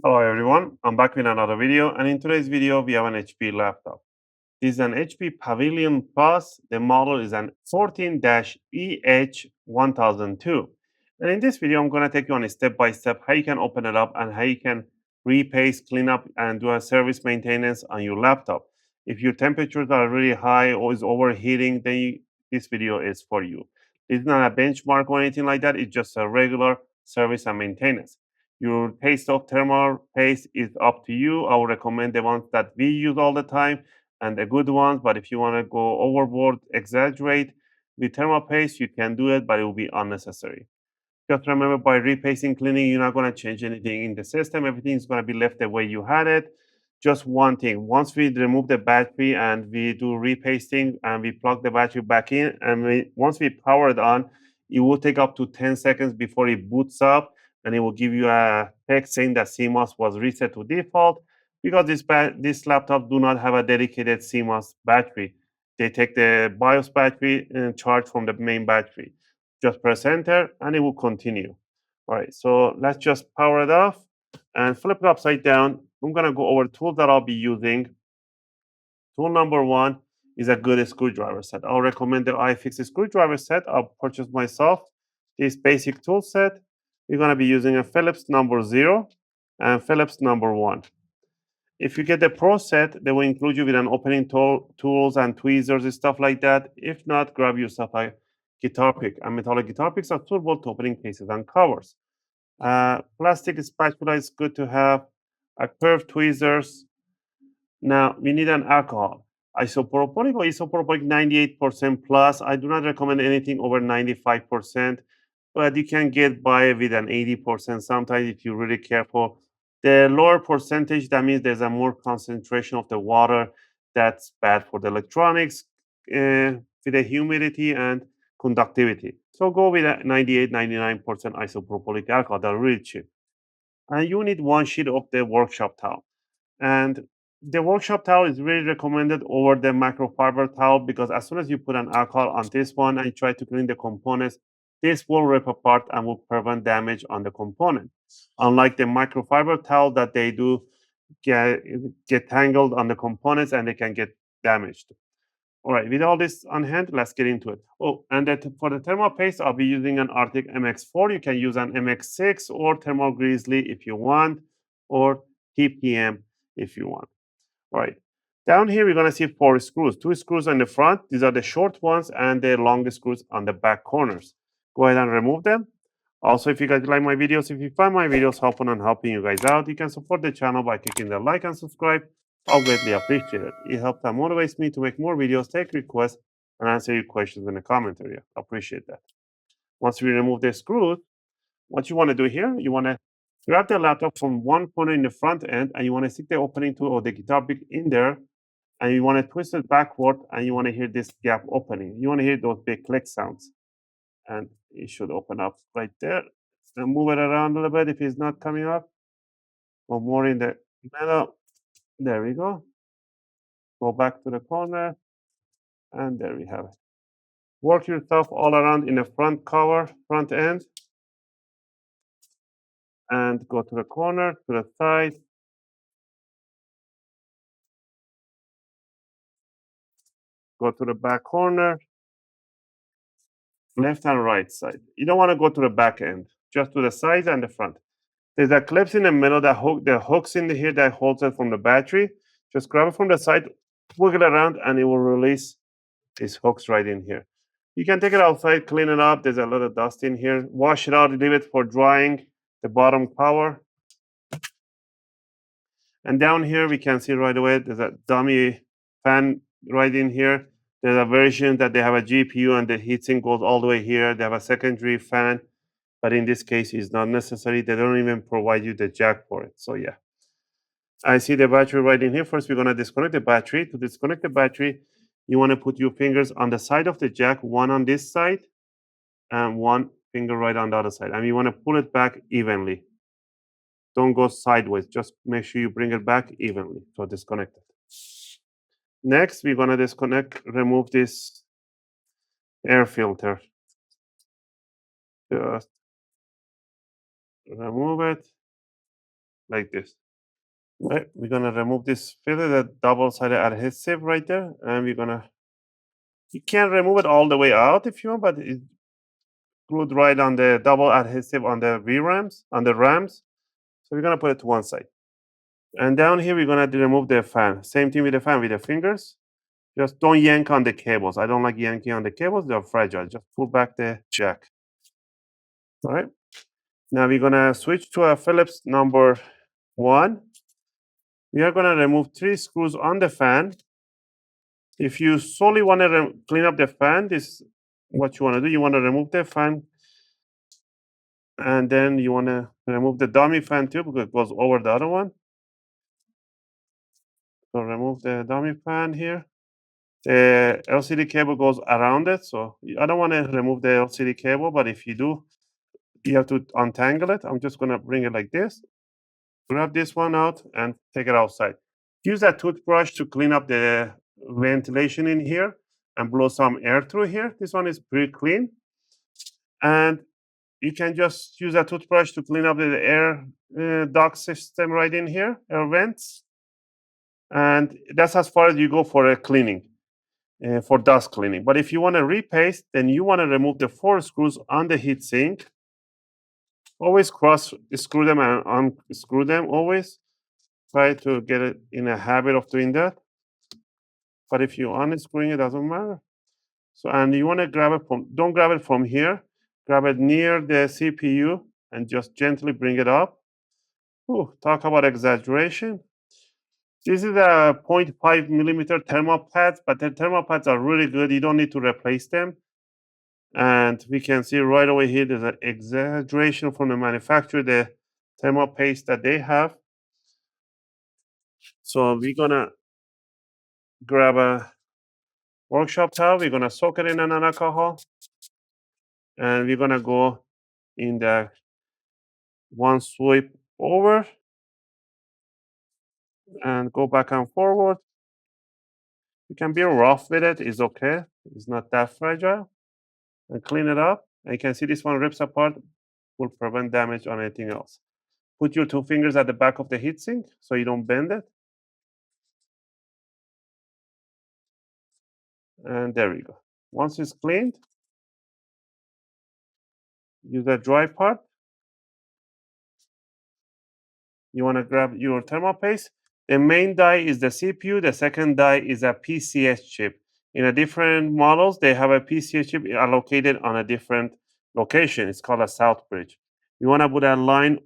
Hello everyone, I'm back with another video, and in today's video we have an HP laptop. This is an HP Pavilion Plus. The model is an 14-EH1002. And in this video I'm going to take you on a step-by-step how you can open it up and how you can repaste, clean up, and do a service maintenance on your laptop. If your temperatures are really high or is overheating, then this video is for you. It's not a benchmark or anything like that, it's just a regular service and maintenance. Your taste of thermal paste is up to you. I would recommend the ones that we use all the time and the good ones. But if you want to go overboard, exaggerate with thermal paste, you can do it, but it will be unnecessary. Just remember, by repasting, cleaning, you're not going to change anything in the system. Everything is going to be left the way you had it. Just one thing, once we remove the battery and we do repasting and we plug the battery back in, and once we power it on, it will take up to 10 seconds before it boots up, and it will give you a text saying that CMOS was reset to default, because this laptop do not have a dedicated CMOS battery. They take the BIOS battery and charge from the main battery. Just press enter and it will continue. All right, so let's just power it off and flip it upside down. I'm going to go over tools that I'll be using. Tool number one is a good screwdriver set. I'll recommend the iFix screwdriver set. I'll purchase myself this basic tool set. We're going to be using a Phillips number 0 and Phillips number 1. If you get the Pro set, they will include you with an opening tools and tweezers and stuff like that. If not, grab yourself a guitar pick. A metallic guitar picks are suitable to opening cases and covers. Plastic spatula is good to have. A curved tweezers. Now, we need an alcohol. Isopropylic or isopropylic 98% plus. I do not recommend anything over 95%, but you can get by with an 80% sometimes if you're really careful. The lower percentage, that means there's a more concentration of the water. That's bad for the electronics with the humidity and conductivity. So go with a 98, 99% isopropylic alcohol. They're really cheap. And you need one sheet of the workshop towel. And the workshop towel is really recommended over the microfiber towel, because as soon as you put an alcohol on this one and try to clean the components, this will rip apart and will prevent damage on the component. Unlike the microfiber towel that they do get tangled on the components and they can get damaged. All right, with all this on hand, let's get into it. Oh, and for the thermal paste, I'll be using an Arctic MX4. You can use an MX6 or Thermal Grizzly if you want, or TPM if you want. All right, down here, we're going to see 4 screws. 2 screws on the front. These are the short ones, and the long screws on the back corners. Go ahead and remove them. Also, if you guys like my videos, if you find my videos helpful and helping you guys out, you can support the channel by clicking the like and subscribe. I'll greatly appreciate it. It helps and motivates me to make more videos, take requests, and answer your questions in the comment area. I appreciate that. Once we remove the screws, what you want to do here, you want to grab the laptop from one corner in the front end, and you want to stick the opening tool or the guitar pick in there, and you want to twist it backward, and you want to hear this gap opening. You want to hear those big click sounds, and it should open up right there. So move it around a little bit if it's not coming up, or more in the middle. There we go. Go back to the corner, and there we have it. Work yourself all around in the front cover, front end, and go to the corner, to the side. Go to the back corner, left and right side. You don't want to go to the back end, just to the sides and the front. There's a clips in the middle that the hooks in here that holds it from the battery. Just grab it from the side, wiggle it around, and it will release these hooks right in here. You can take it outside, clean it up. There's a lot of dust in here. Wash it out, leave it for drying, the bottom cover. And down here, we can see right away, there's a dummy fan right in here. There's a version that they have a GPU and the heatsink goes all the way here. They have a secondary fan, but in this case, it's not necessary. They don't even provide you the jack for it. So yeah, I see the battery right in here. First, we're gonna disconnect the battery. To disconnect the battery, you wanna put your fingers on the side of the jack, one on this side and one finger right on the other side. And you wanna pull it back evenly. Don't go sideways, just make sure you bring it back evenly. So disconnect it. Next, we're gonna remove this air filter. Just remove it like this. Right, we're gonna remove this filter, that double-sided adhesive right there, and we're gonna. You can remove it all the way out if you want, but it's glued right on the double adhesive on the VRAMs, on the RAMs. So we're gonna put it to one side. And down here, we're gonna remove the fan. Same thing with the fan with the fingers. Just don't yank on the cables. I don't like yanking on the cables. They're fragile. Just pull back the jack. All right. Now we're gonna switch to a Phillips number 1. We are gonna remove 3 screws on the fan. If you solely want to clean up the fan, this is what you want to do. You want to remove the fan, and then you want to remove the dummy fan too because it goes over the other one. So remove the dummy fan here. The LCD cable goes around it, so I don't want to remove the LCD cable, but if you do, you have to untangle it. I'm just gonna bring it like this. Grab this one out and take it outside. Use a toothbrush to clean up the ventilation in here and blow some air through here. This one is pretty clean. And you can just use a toothbrush to clean up the air duct system right in here, air vents. And that's as far as you go for a cleaning, for dust cleaning. But if you want to repaste, then you want to remove the 4 screws on the heatsink. Always cross screw them and unscrew them, always. Try to get it in a habit of doing that. But if you unscrewing it, doesn't matter. So, and you want to grab it from, don't grab it from here. Grab it near the CPU and just gently bring it up. Ooh, talk about exaggeration. This is a 0.5 millimeter thermal pads, but the thermal pads are really good. You don't need to replace them. And we can see right away here, there's an exaggeration from the manufacturer, the thermal paste that they have. So we're gonna grab a workshop towel. We're gonna soak it in an alcohol, and we're gonna go in the one sweep over and go back and forward. You can be rough with it, it's okay. It's not that fragile. And clean it up. And you can see this one rips apart, will prevent damage on anything else. Put your 2 fingers at the back of the heatsink so you don't bend it. And there we go. Once it's cleaned, use the dry part. You want to grab your thermal paste. The main die is the CPU. The second die is a PCS chip. In a different models, they have a PCS chip allocated on a different location. It's called a south bridge. You want to put a line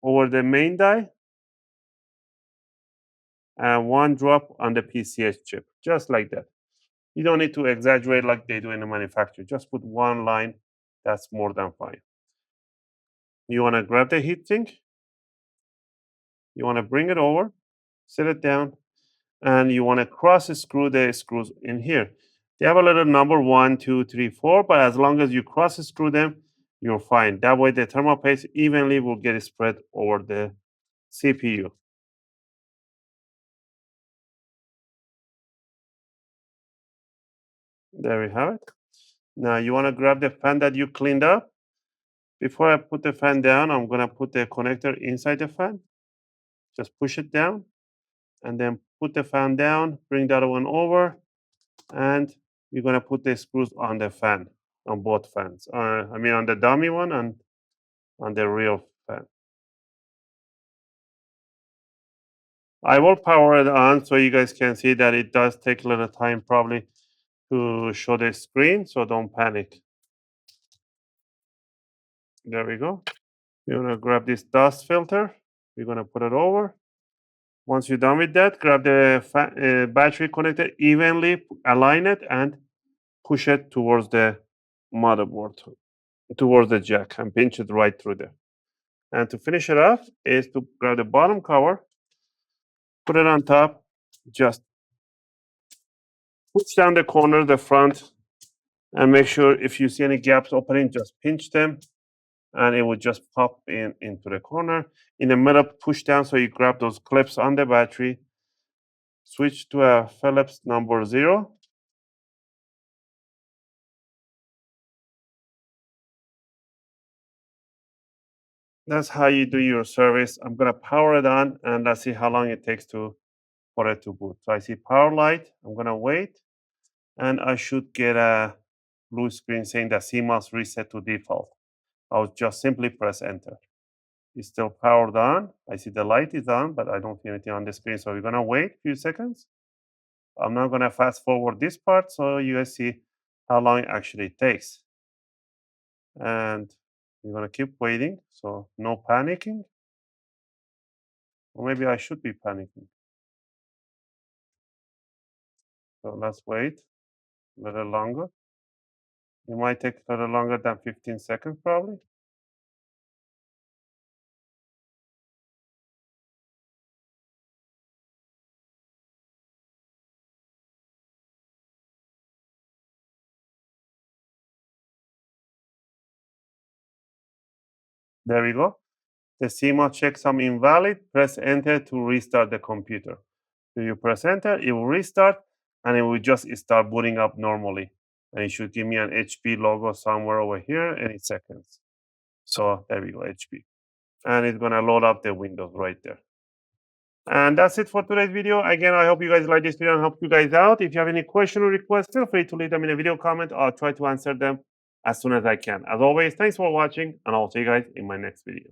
over the main die and 1 drop on the PCS chip, just like that. You don't need to exaggerate like they do in the manufacturer. Just put 1 line. That's more than fine. You want to grab the heatsink. You want to bring it over, sit it down, and you want to cross screw the screws in here. They have a little number 1, 2, 3, 4, but as long as you cross screw them, you're fine. That way the thermal paste evenly will get spread over the CPU. There we have it. Now you want to grab the fan that you cleaned up. Before I put the fan down, I'm going to put the connector inside the fan. Just push it down and then put the fan down, bring the other one over, and you're going to put the screws on the fan, on both fans. I mean, on the dummy one and on the real fan. I will power it on so you guys can see that it does take a little time probably to show the screen, so don't panic. There we go. You're going to grab this dust filter. You're going to put it over. Once you're done with that, grab the battery connector, evenly align it, and push it towards the motherboard, towards the jack, and pinch it right through there. And to finish it off is to grab the bottom cover, put it on top, just push down the corner, the front, and make sure if you see any gaps opening, just pinch them, and it will just pop into the corner. In the middle, push down so you grab those clips on the battery. Switch to a Phillips number 0. That's how you do your service. I'm gonna power it on and let's see how long it takes for it to boot. So I see power light. I'm gonna wait and I should get a blue screen saying that CMOS reset to default. I'll just simply press enter. It's still powered on. I see the light is on, but I don't see anything on the screen. So we're gonna wait a few seconds. I'm not gonna fast forward this part so you guys see how long it actually takes. And you're gonna keep waiting. So no panicking. Or maybe I should be panicking. So let's wait a little longer. It might take a little longer than 15 seconds probably. There we go. The CMOS checksum invalid. Press enter to restart the computer. So you press enter, it will restart, and it will just start booting up normally. And it should give me an HP logo somewhere over here any seconds. So there we go, HP. And it's gonna load up the Windows right there. And that's it for today's video. Again, I hope you guys like this video and help you guys out. If you have any question or requests, feel free to leave them in a video comment. I'll try to answer them as soon as I can. As always, thanks for watching, and I'll see you guys in my next video.